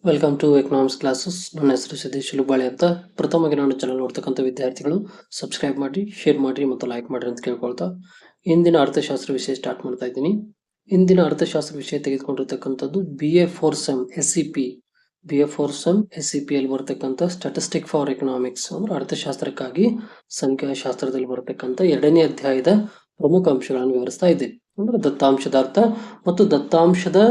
Welcome to economics classes. ನನ್ನ ಹೆಸರು ಸಿದ್ದೇಶ್ ಲುಬಾಳೆ ಅಂತ. ಪ್ರಥಮವಾಗಿ ನನ್ನ ಚಾನಲ್ ನೋಡ್ತಕ್ಕಂಥ ವಿದ್ಯಾರ್ಥಿಗಳು ಸಬ್ಸ್ಕ್ರೈಬ್ ಮಾಡಿ, ಶೇರ್ ಮಾಡಿ ಮತ್ತು ಲೈಕ್ ಮಾಡಿ ಅಂತ ಕೇಳ್ಕೊಳ್ತಾ ಇಂದಿನ ಅರ್ಥಶಾಸ್ತ್ರ ವಿಷಯ ಸ್ಟಾರ್ಟ್ ಮಾಡ್ತಾ ಇದ್ದೀನಿ. ಇಂದಿನ ಅರ್ಥಶಾಸ್ತ್ರ ವಿಷಯ ತೆಗೆದುಕೊಂಡಿರ್ತಕ್ಕಂಥದ್ದು BA4 SEM ಅಲ್ಲಿ ಬರ್ತಕ್ಕಂಥ ಸ್ಟಾಟಿಸ್ಟಿಕ್ ಫಾರ್ ಎಕನಾಮಿಕ್ಸ್ ಅಂದ್ರೆ ಅರ್ಥಶಾಸ್ತ್ರಕ್ಕಾಗಿ ಸಂಖ್ಯಾಶಾಸ್ತ್ರದಲ್ಲಿ ಬರತಕ್ಕಂಥ 2ನೇ ಅಧ್ಯಾಯದ ಪ್ರಮುಖ ಅಂಶಗಳನ್ನು ವಿವರಿಸ್ತಾ ಇದ್ದೇವೆ. ಅಂದ್ರೆ ದತ್ತಾಂಶದ ಅರ್ಥ ಮತ್ತು ದತ್ತಾಂಶದ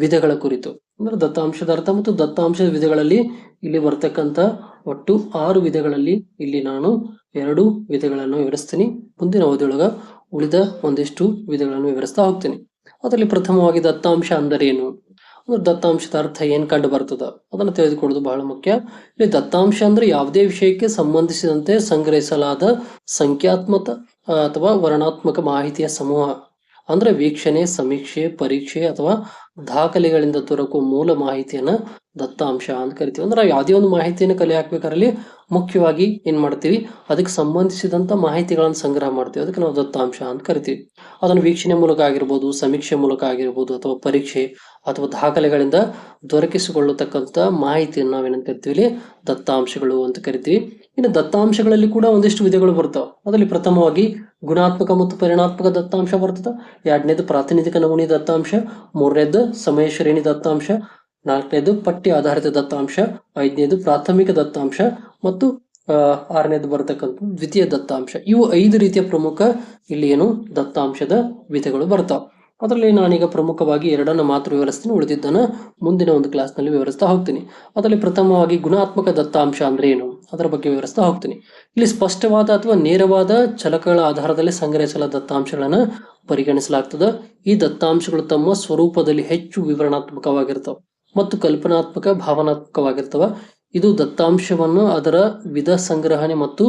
ವಿಧಗಳ ಕುರಿತು. ಅಂದ್ರೆ ದತ್ತಾಂಶದ ಅರ್ಥ ಮತ್ತು ದತ್ತಾಂಶದ ವಿಧಗಳಲ್ಲಿ ಇಲ್ಲಿ ಬರ್ತಕ್ಕಂಥ ಒಟ್ಟು 6 ವಿಧಗಳಲ್ಲಿ ಇಲ್ಲಿ ನಾನು 2 ವಿಧಗಳನ್ನು ವಿವರಿಸ್ತೀನಿ. ಮುಂದಿನ ಅವಧಿಯೊಳಗ ಉಳಿದ ಒಂದಿಷ್ಟು ವಿಧಗಳನ್ನು ವಿವರಿಸ್ತಾ ಹೋಗ್ತೀನಿ. ಅದರಲ್ಲಿ ಪ್ರಥಮವಾಗಿ ದತ್ತಾಂಶ ಅಂದರೇನು, ಅಂದ್ರೆ ದತ್ತಾಂಶದ ಅರ್ಥ ಏನ್ ಕಂಡು ಬರ್ತದ ಅದನ್ನು ತಿಳಿದುಕೊಳ್ಳೋದು ಬಹಳ ಮುಖ್ಯ. ಇಲ್ಲಿ ದತ್ತಾಂಶ ಅಂದ್ರೆ ಯಾವುದೇ ವಿಷಯಕ್ಕೆ ಸಂಬಂಧಿಸಿದಂತೆ ಸಂಗ್ರಹಿಸಲಾದ ಸಂಖ್ಯಾತ್ಮಕ ಅಥವಾ ವರ್ಣಾತ್ಮಕ ಮಾಹಿತಿಯ ಸಮೂಹ. ಅಂದ್ರೆ ವೀಕ್ಷಣೆ, ಸಮೀಕ್ಷೆ, ಪರೀಕ್ಷೆ ಅಥವಾ ದಾಖಲೆಗಳಿಂದ ದೊರಕುವ ಮೂಲ ಮಾಹಿತಿಯನ್ನ ದತ್ತಾಂಶ ಅಂತ ಕರಿತೀವಿ. ಅಂದ್ರೆ ಯಾವುದೇ ಒಂದು ಮಾಹಿತಿಯನ್ನು ಕಲೆ ಹಾಕ್ಬೇಕಾರಲ್ಲಿ ಮುಖ್ಯವಾಗಿ ಏನ್ ಮಾಡ್ತೀವಿ, ಅದಕ್ಕೆ ಸಂಬಂಧಿಸಿದಂತ ಮಾಹಿತಿಗಳನ್ನು ಸಂಗ್ರಹ ಮಾಡ್ತೀವಿ. ಅದಕ್ಕೆ ನಾವು ದತ್ತಾಂಶ ಅಂತ ಕರಿತೀವಿ. ಅದನ್ನು ವೀಕ್ಷಣೆ ಮೂಲಕ ಆಗಿರ್ಬೋದು, ಸಮೀಕ್ಷೆ ಮೂಲಕ ಆಗಿರ್ಬೋದು, ಅಥವಾ ಪರೀಕ್ಷೆ ಅಥವಾ ದಾಖಲೆಗಳಿಂದ ದೊರಕಿಸಿಕೊಳ್ಳತಕ್ಕಂತ ಮಾಹಿತಿಯನ್ನು ನಾವೇನಂತ ಕರಿತೀವಿ, ಇಲ್ಲಿ ದತ್ತಾಂಶಗಳು ಅಂತ ಕರಿತೀವಿ. ಇನ್ನು ದತ್ತಾಂಶಗಳಲ್ಲಿ ಕೂಡ ಒಂದಿಷ್ಟು ವಿಧಗಳು ಬರ್ತಾವೆ. ಅದರಲ್ಲಿ ಪ್ರಥಮವಾಗಿ ಗುಣಾತ್ಮಕ ಮತ್ತು ಪರಿಮಾಣಾತ್ಮಕ ದತ್ತಾಂಶ ಬರ್ತದೆ. 2ನೇದು ಪ್ರಾತಿನಿಧಿಕ ನಮೂನೆ ದತ್ತಾಂಶ, 3ನೇದು ಸಮಯ ಶ್ರೇಣಿ ದತ್ತಾಂಶ, 4ನೇದು ಪಟ್ಟಿ ಆಧಾರಿತ ದತ್ತಾಂಶ, 5ನೇದು ಪ್ರಾಥಮಿಕ ದತ್ತಾಂಶ ಮತ್ತು 6ನೇದು ಬರತಕ್ಕಂಥ ದ್ವಿತೀಯ ದತ್ತಾಂಶ. ಇವು 5 ರೀತಿಯ ಪ್ರಮುಖ ಇಲ್ಲಿ ಏನು ದತ್ತಾಂಶದ ವಿಧಗಳು ಬರ್ತಾವ. ಅದರಲ್ಲಿ ನಾನೀಗ ಪ್ರಮುಖವಾಗಿ 2ನ್ನು ಮಾತ್ರ ವಿವರಿಸ್ತೀನಿ, ಉಳಿದಿದ್ದನ್ನ ಮುಂದಿನ ಒಂದು ಕ್ಲಾಸ್ನಲ್ಲಿ ವಿವರಿಸ್ತಾ ಹೋಗ್ತೀನಿ. ಅದರಲ್ಲಿ ಪ್ರಥಮವಾಗಿ ಗುಣಾತ್ಮಕ ದತ್ತಾಂಶ ಅಂದ್ರೆ ಏನು ಅದರ ಬಗ್ಗೆ ವಿವರಿಸ್ತಾ ಹೋಗ್ತೀನಿ. ಇಲ್ಲಿ ಸ್ಪಷ್ಟವಾದ ಅಥವಾ ನೇರವಾದ ಚಲಕಗಳ ಆಧಾರದಲ್ಲಿ ಸಂಗ್ರಹಿಸಲಾದ ದತ್ತಾಂಶಗಳನ್ನ ಪರಿಗಣಿಸಲಾಗ್ತದೆ. ಈ ದತ್ತಾಂಶಗಳು ತಮ್ಮ ಸ್ವರೂಪದಲ್ಲಿ ಹೆಚ್ಚು ವಿವರಣಾತ್ಮಕವಾಗಿರ್ತವೆ ಮತ್ತು ಕಲ್ಪನಾತ್ಮಕ, ಭಾವನಾತ್ಮಕವಾಗಿರ್ತವ. ಇದು ದತ್ತಾಂಶವನ್ನು ಅದರ ವಿಧ, ಸಂಗ್ರಹಣೆ ಮತ್ತು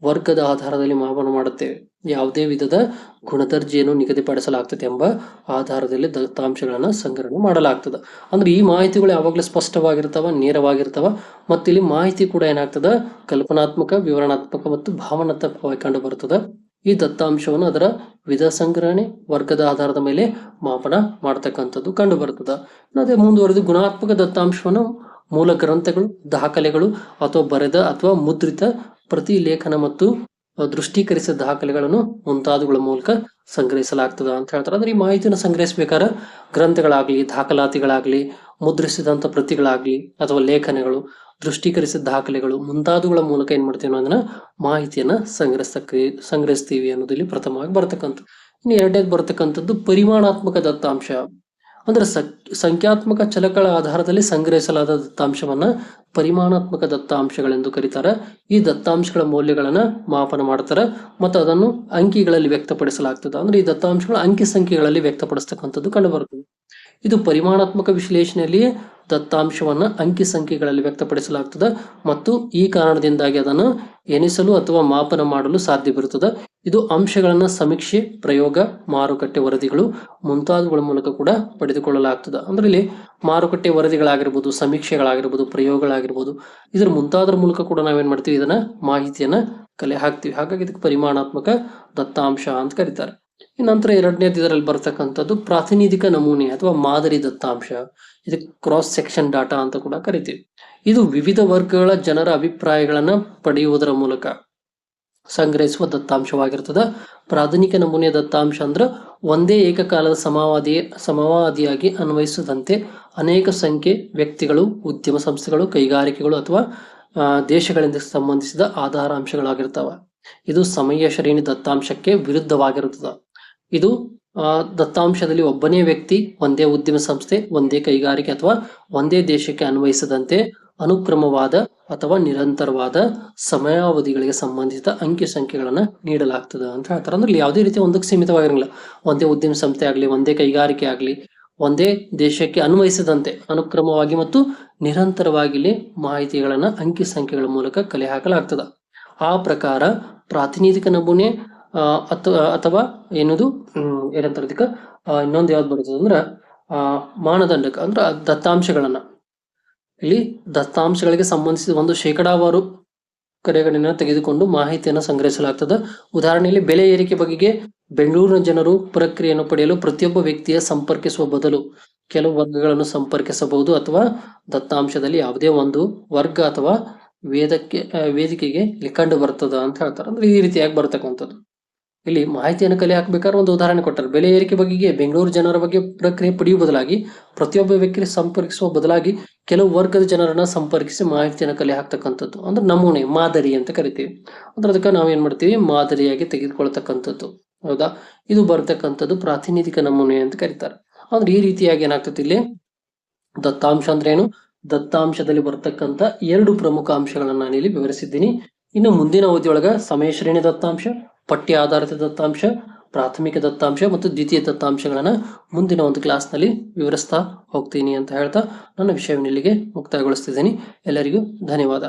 ವರ್ಗದ ಆಧಾರದಲ್ಲಿ ಮಾಪನ ಮಾಡುತ್ತೇವೆ. ಯಾವುದೇ ವಿಧದ ಗುಣದರ್ಜೆಯನ್ನು ನಿಗದಿಪಡಿಸಲಾಗ್ತದೆ ಎಂಬ ಆಧಾರದಲ್ಲಿ ದತ್ತಾಂಶಗಳನ್ನ ಸಂಗ್ರಹಣೆ ಮಾಡಲಾಗ್ತದೆ. ಅಂದ್ರೆ ಈ ಮಾಹಿತಿಗಳು ಯಾವಾಗಲೂ ಸ್ಪಷ್ಟವಾಗಿರ್ತಾವ, ನೇರವಾಗಿರ್ತಾವ. ಮತ್ತು ಇಲ್ಲಿ ಮಾಹಿತಿ ಕೂಡ ಏನಾಗ್ತದ, ಕಲ್ಪನಾತ್ಮಕ, ವಿವರಣಾತ್ಮಕ ಮತ್ತು ಭಾವನಾತ್ಮಕವಾಗಿ ಕಂಡು ಬರ್ತದೆ. ಈ ದತ್ತಾಂಶವನ್ನು ಅದರ ವಿಧ, ಸಂಗ್ರಹಣೆ, ವರ್ಗದ ಆಧಾರದ ಮೇಲೆ ಮಾಪನ ಮಾಡತಕ್ಕಂಥದ್ದು ಕಂಡು ಬರ್ತದ. ಅದೇ ಮುಂದುವರೆದು ಗುಣಾತ್ಮಕ ದತ್ತಾಂಶವನ್ನು ಮೂಲ ಗ್ರಂಥಗಳು, ದಾಖಲೆಗಳು ಅಥವಾ ಬರೆದ ಅಥವಾ ಮುದ್ರಿತ ಪ್ರತಿಲೇಖನ ಮತ್ತು ದೃಷ್ಟೀಕರಿಸಿದ ದಾಖಲೆಗಳನ್ನು ಮುಂತಾದವುಗಳ ಮೂಲಕ ಸಂಗ್ರಹಿಸಲಾಗ್ತದ ಅಂತ ಹೇಳ್ತಾರೆ. ಅಂದ್ರೆ ಈ ಮಾಹಿತಿಯನ್ನು ಸಂಗ್ರಹಿಸಬೇಕಾದ್ರೆ ಗ್ರಂಥಗಳಾಗ್ಲಿ, ದಾಖಲಾತಿಗಳಾಗ್ಲಿ, ಮುದ್ರಿಸಿದಂತ ಪ್ರತಿಗಳಾಗ್ಲಿ ಅಥವಾ ಲೇಖನಗಳು, ದೃಷ್ಟೀಕರಿಸಿದ ದಾಖಲೆಗಳು ಮುಂತಾದವುಗಳ ಮೂಲಕ ಏನ್ ಮಾಡ್ತೀವಿ ಅನ್ನೋದನ್ನ ಮಾಹಿತಿಯನ್ನ ಸಂಗ್ರಹಿಸ್ತೀವಿ ಅನ್ನೋದು ಇಲ್ಲಿ ಪ್ರಥಮವಾಗಿ ಬರ್ತಕ್ಕಂಥ. ಇನ್ನು 2ನೇದು ಬರ್ತಕ್ಕಂಥದ್ದು ಪರಿಮಾಣಾತ್ಮಕ ದತ್ತಾಂಶ. ಅಂದ್ರೆ ಸಂಖ್ಯಾತ್ಮಕ ಚಲಕಗಳ ಆಧಾರದಲ್ಲಿ ಸಂಗ್ರಹಿಸಲಾದ ದತ್ತಾಂಶವನ್ನ ಪರಿಮಾಣಾತ್ಮಕ ದತ್ತಾಂಶಗಳೆಂದು ಕರೀತಾರೆ. ಈ ದತ್ತಾಂಶಗಳ ಮೌಲ್ಯಗಳನ್ನ ಮಾಪನ ಮಾಡ್ತಾರೆ ಮತ್ತು ಅದನ್ನು ಅಂಕಿಗಳಲ್ಲಿ ವ್ಯಕ್ತಪಡಿಸಲಾಗ್ತದೆ. ಅಂದ್ರೆ ಈ ದತ್ತಾಂಶಗಳ ಅಂಕಿ ಸಂಖ್ಯೆಗಳಲ್ಲಿ ವ್ಯಕ್ತಪಡಿಸ್ತಕ್ಕಂಥದ್ದು ಕಂಡು ಬರುತ್ತದೆ. ಇದು ಪರಿಮಾಣಾತ್ಮಕ ವಿಶ್ಲೇಷಣೆಯಲ್ಲಿ ದತ್ತಾಂಶವನ್ನ ಅಂಕಿ ಸಂಖ್ಯೆಗಳಲ್ಲಿ ವ್ಯಕ್ತಪಡಿಸಲಾಗ್ತದೆ ಮತ್ತು ಈ ಕಾರಣದಿಂದಾಗಿ ಅದನ್ನು ಎಣಿಸಲು ಅಥವಾ ಮಾಪನ ಮಾಡಲು ಸಾಧ್ಯವಿರುತ್ತದೆ. ಇದು ಅಂಶಗಳನ್ನ ಸಮೀಕ್ಷೆ, ಪ್ರಯೋಗ, ಮಾರುಕಟ್ಟೆ ವರದಿಗಳು ಮುಂತಾದವುಗಳ ಮೂಲಕ ಕೂಡ ಪಡೆದುಕೊಳ್ಳಲಾಗ್ತದೆ. ಅಂದ್ರೆ ಇಲ್ಲಿ ಮಾರುಕಟ್ಟೆ ವರದಿಗಳಾಗಿರ್ಬೋದು, ಸಮೀಕ್ಷೆಗಳಾಗಿರ್ಬೋದು, ಪ್ರಯೋಗಗಳಾಗಿರ್ಬೋದು, ಇದರ ಮುಂತಾದರ ಮೂಲಕ ಕೂಡ ನಾವೇನ್ ಮಾಡ್ತೀವಿ, ಇದನ್ನ ಮಾಹಿತಿಯನ್ನ ಕಲೆ ಹಾಕ್ತಿವಿ. ಹಾಗಾಗಿ ಇದಕ್ಕೆ ಪರಿಮಾಣಾತ್ಮಕ ದತ್ತಾಂಶ ಅಂತ ಕರೀತಾರೆ. ನಂತರ 2ನೇದು ಇದರಲ್ಲಿ ಬರ್ತಕ್ಕಂಥದ್ದು ಪ್ರಾತಿನಿಧಿಕ ನಮೂನೆ ಅಥವಾ ಮಾದರಿ ದತ್ತಾಂಶ. ಇದಕ್ಕೆ ಕ್ರಾಸ್ ಸೆಕ್ಷನ್ ಡಾಟಾ ಅಂತ ಕೂಡ ಕರಿತೀವಿ. ಇದು ವಿವಿಧ ವರ್ಗಗಳ ಜನರ ಅಭಿಪ್ರಾಯಗಳನ್ನ ಪಡೆಯುವುದರ ಮೂಲಕ ಸಂಗ್ರಹಿಸುವ ದತ್ತಾಂಶವಾಗಿರ್ತದೆ. ಪ್ರಾಥಮಿಕ ನಮೂನೆಯ ದತ್ತಾಂಶ ಅಂದ್ರೆ ಒಂದೇ ಏಕಕಾಲದ ಸಮವಾದಿಯಾಗಿ ಅನ್ವಯಿಸದಂತೆ ಅನೇಕ ಸಂಖ್ಯೆ ವ್ಯಕ್ತಿಗಳು, ಉದ್ಯಮ ಸಂಸ್ಥೆಗಳು, ಕೈಗಾರಿಕೆಗಳು ಅಥವಾ ದೇಶಗಳಿಂದ ಸಂಬಂಧಿಸಿದ ಆಧಾರ ಅಂಶಗಳಾಗಿರ್ತವೆ. ಇದು ಸಮಯ ಶ್ರೇಣಿ ದತ್ತಾಂಶಕ್ಕೆ ವಿರುದ್ಧವಾಗಿರುತ್ತದೆ. ಇದು ದತ್ತಾಂಶದಲ್ಲಿ ಒಬ್ಬನೇ ವ್ಯಕ್ತಿ, ಒಂದೇ ಉದ್ಯಮ ಸಂಸ್ಥೆ, ಒಂದೇ ಕೈಗಾರಿಕೆ ಅಥವಾ ಒಂದೇ ದೇಶಕ್ಕೆ ಅನ್ವಯಿಸದಂತೆ ಅನುಕ್ರಮವಾದ ಅಥವಾ ನಿರಂತರವಾದ ಸಮಯಾವಧಿಗಳಿಗೆ ಸಂಬಂಧಿಸಿದ ಅಂಕಿ ಸಂಖ್ಯೆಗಳನ್ನ ನೀಡಲಾಗ್ತದೆ ಅಂತ ಹೇಳ್ತಾರೆ. ಅಂದ್ರೆ ಯಾವುದೇ ರೀತಿ ಒಂದಕ್ಕೆ ಸೀಮಿತವಾಗಿರಂಗಿಲ್ಲ. ಒಂದೇ ಉದ್ಯಮ ಸಂಸ್ಥೆ ಆಗ್ಲಿ, ಒಂದೇ ಕೈಗಾರಿಕೆ ಆಗ್ಲಿ, ಒಂದೇ ದೇಶಕ್ಕೆ ಅನ್ವಯಿಸದಂತೆ ಅನುಕ್ರಮವಾಗಿ ಮತ್ತು ನಿರಂತರವಾಗಿ ಮಾಹಿತಿಗಳನ್ನ ಅಂಕಿ ಸಂಖ್ಯೆಗಳ ಮೂಲಕ ಕಲೆ ಹಾಕಲಾಗ್ತದೆ. ಆ ಪ್ರಕಾರ ಪ್ರಾತಿನಿಧಿಕ ನಮೂನೆ ಅಥವಾ ಏನದು ಏನಂತ ಇನ್ನೊಂದು ಯಾವ್ದು ಬರ್ತದೆ ಅಂದ್ರೆ ಮಾನದಂಡಕ ಅಂದ್ರೆ ದತ್ತಾಂಶಗಳನ್ನ ಇಲ್ಲಿ ದತ್ತಾಂಶಗಳಿಗೆ ಸಂಬಂಧಿಸಿದ ಒಂದು ಶೇಕಡಾವಾರು ಕಡೆಗಳನ್ನ ತೆಗೆದುಕೊಂಡು ಮಾಹಿತಿಯನ್ನು ಸಂಗ್ರಹಿಸಲಾಗ್ತದೆ. ಉದಾಹರಣೆಯಲ್ಲಿ ಬೆಲೆ ಏರಿಕೆ ಬಗೆಗೆ ಬೆಂಗಳೂರಿನ ಜನರು ಪ್ರಕ್ರಿಯೆಯನ್ನು ಪಡೆಯಲು ಪ್ರತಿಯೊಬ್ಬ ವ್ಯಕ್ತಿಯ ಸಂಪರ್ಕಿಸುವ ಬದಲು ಕೆಲವು ವರ್ಗಗಳನ್ನು ಸಂಪರ್ಕಿಸಬಹುದು ಅಥವಾ ದತ್ತಾಂಶದಲ್ಲಿ ಯಾವುದೇ ಒಂದು ವರ್ಗ ಅಥವಾ ವೇದಿಕೆಗೆ ಇಲ್ಲಿ ಕಂಡು ಬರ್ತದ ಅಂತ ಹೇಳ್ತಾರೆ. ಅಂದ್ರೆ ಈ ರೀತಿಯಾಗಿ ಬರ್ತಕ್ಕಂಥದ್ದು. ಇಲ್ಲಿ ಮಾಹಿತಿಯನ್ನು ಕಲೆ ಹಾಕ್ಬೇಕಾದ್ರೆ ಒಂದು ಉದಾಹರಣೆ ಕೊಟ್ಟರು. ಬೆಲೆ ಏರಿಕೆ ಬಗೆಗೆ ಬೆಂಗಳೂರು ಜನರ ಬಗ್ಗೆ ಪ್ರಕ್ರಿಯೆ ಪಡೆಯುವ ಬದಲಾಗಿ ಪ್ರತಿಯೊಬ್ಬ ವ್ಯಕ್ತಿ ಸಂಪರ್ಕಿಸುವ ಬದಲಾಗಿ ಕೆಲವು ವರ್ಗದ ಜನರನ್ನ ಸಂಪರ್ಕಿಸಿ ಮಾಹಿತಿಯನ್ನು ಕಲೆ ಹಾಕ್ತಕ್ಕಂಥದ್ದು. ಅಂದ್ರೆ ನಮೂನೆ, ಮಾದರಿ ಅಂತ ಕರಿತೀವಿ. ಅಂದ್ರೆ ಅದಕ್ಕೆ ನಾವು ಏನ್ ಮಾಡ್ತೀವಿ, ಮಾದರಿಯಾಗಿ ತೆಗೆದುಕೊಳ್ತಕ್ಕಂಥದ್ದು. ಹೌದಾ? ಇದು ಬರ್ತಕ್ಕಂಥದ್ದು ಪ್ರಾತಿನಿಧಿಕ ನಮೂನೆ ಅಂತ ಕರೀತಾರೆ. ಅಂದ್ರೆ ಈ ರೀತಿಯಾಗಿ ಏನಾಗ್ತದೆ ಇಲ್ಲಿ ದತ್ತಾಂಶ ಅಂದ್ರೆ ಏನು, ದತ್ತಾಂಶದಲ್ಲಿ ಬರ್ತಕ್ಕಂಥ ಎರಡು ಪ್ರಮುಖ ಅಂಶಗಳನ್ನ ನಾನು ಇಲ್ಲಿ ವಿವರಿಸಿದ್ದೀನಿ. ಇನ್ನು ಮುಂದಿನ ಅವಧಿಯೊಳಗ ಸಮಯ ಶ್ರೇಣಿ ದತ್ತಾಂಶ, ಪಠ್ಯ ಆಧಾರಿತ ದತ್ತಾಂಶ, ಪ್ರಾಥಮಿಕ ದತ್ತಾಂಶ ಮತ್ತು ದ್ವಿತೀಯ ದತ್ತಾಂಶಗಳನ್ನ ಮುಂದಿನ ಒಂದು ಕ್ಲಾಸ್ನಲ್ಲಿ ವಿವರಿಸ್ತಾ ಹೋಗ್ತೀನಿ ಅಂತ ಹೇಳ್ತಾ ನನ್ನ ವಿಷಯವನ್ನು ಇಲ್ಲಿಗೆ ಮುಕ್ತಾಯಗೊಳಿಸ್ತಿದ್ದೀನಿ. ಎಲ್ಲರಿಗೂ ಧನ್ಯವಾದ.